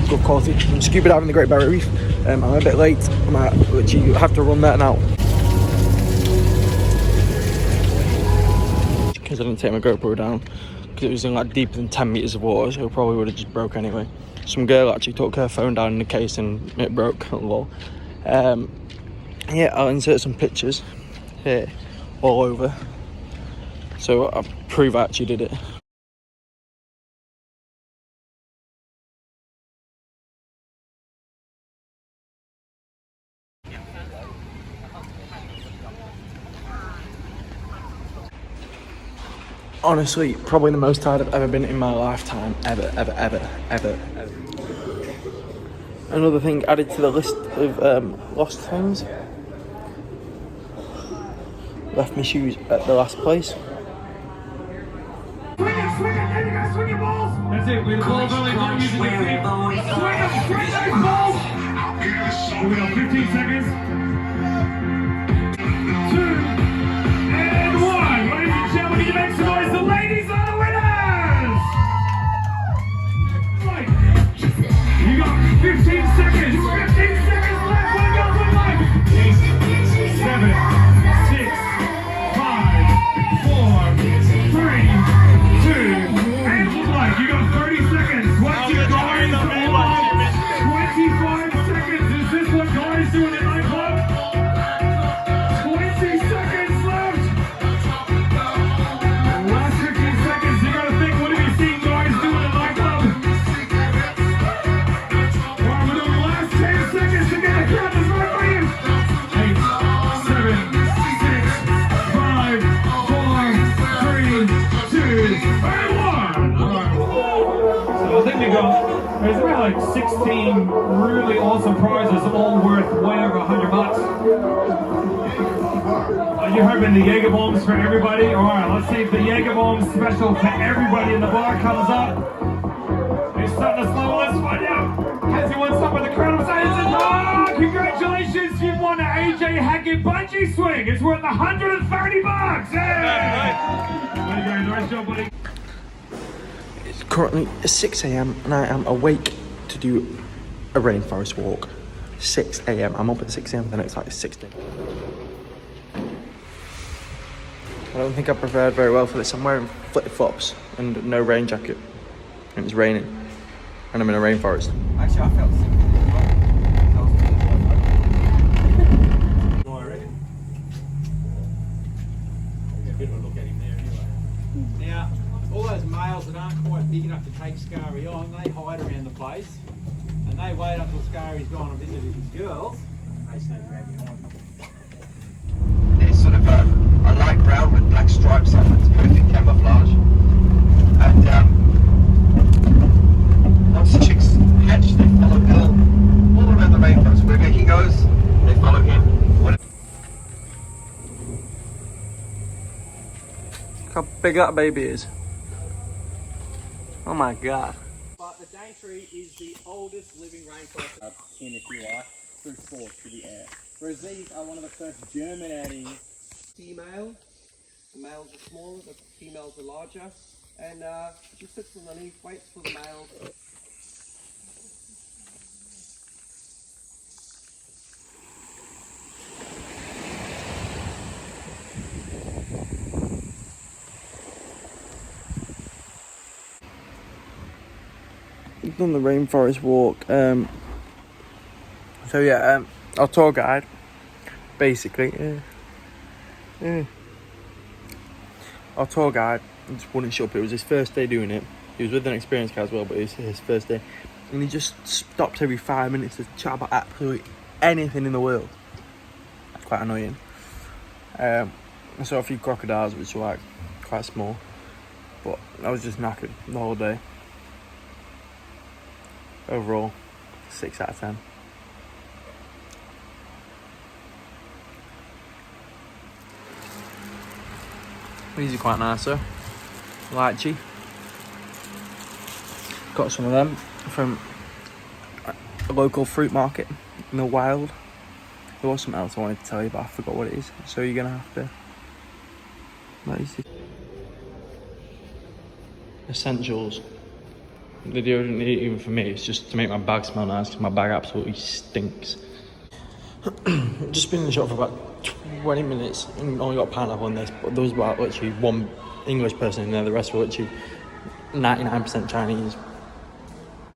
good quality. I'm scuba diving the Great Barrier Reef. I'm a bit late. I might literally have to run there now. Because I didn't take my GoPro down. Because it was in like deeper than 10 meters of water, so it probably would have just broke anyway. Some girl actually took her phone down in the case and it broke. Lol. Yeah, I'll insert some pictures here all over. So I'll prove I actually did it. Honestly, probably the most tired I've ever been in my lifetime. Ever. Another thing added to the list of lost things. Left my shoes at the last place. Swing it, there you go, swing your balls! That's it, with the balls only, not using your feet. Swing those balls! We got 15 seconds. 2 and 1. Ladies and gentlemen, you make some noise. The ladies are the winners! Right. You got 15 seconds. 15 seconds left. What goes with life? 8, 7, 6, 5, 4, 3, 2, and 1. You got 30 seconds. What's your guys on? 25 seconds. Is this what guys do in a nightclub? 20 seconds left. Last 15 seconds. You gotta think, what have you seen guys do in a nightclub? Alright, we're doing the last 10 seconds to get a count as right for you. 8, 7, 6, 5, 4, 3, 2, and 1. Alright. So I think we got, there's about like 16 really awesome prizes, all worth way over $100. Are you hoping the Jaeger bombs for everybody? Alright, let's see if the Jaeger bombs special for everybody in the bar comes up. It's starting to slow, let's find out. Has he won some with the crowd of saying, oh, congratulations, you've won an AJ Hackett bungee swing. It's worth $130. Yeah! There you go, nice job, buddy. It's currently 6 a.m. and I am awake to do a rainforest walk. 6 a.m. I'm up at 6 a.m. then it's like 6 a.m. I don't think I prepared very well for this. I'm wearing flip-flops and no rain jacket. And it's raining. And I'm in a rainforest. Actually, I felt sick. Now, all those males that aren't quite big enough to take Scary on, they hide around the place. And they wait until Scary's gone and visited his girls. They sneak around behind them. There's sort of a light brown with black stripes on it. It's perfect camouflage. And once the chicks hatch, they follow Bill all around the rainforest. Wherever he goes, they follow him. Look how big that baby is. Oh my god. But the Daintree is the oldest living rainforest in, if you like, through force through the air. Whereas these are one of the first germinating female. The males are smaller, the females are larger. And she sits underneath, waits for the males. We've done the rainforest walk. So yeah, our tour guide, basically, our tour guide just wouldn't show up. It was his first day doing it. He was with an experienced guy as well, but it was his first day. And he just stopped every 5 minutes to chat about absolutely anything in the world. That's quite annoying. I saw a few crocodiles, which were like quite small, but I was just knackered the whole day. Overall, 6 out of 10. These are quite nice though. Lychee. Got some of them from a local fruit market in the wild. There was something else I wanted to tell you, but I forgot what it is. So you're gonna have to. What is it? Essentials. The deodorant, even for me, it's just to make my bag smell nice, because my bag absolutely stinks. Just been in the shop for about 20 minutes and only got pineapple on this, but there was about literally one English person in there, the rest were literally 99% Chinese.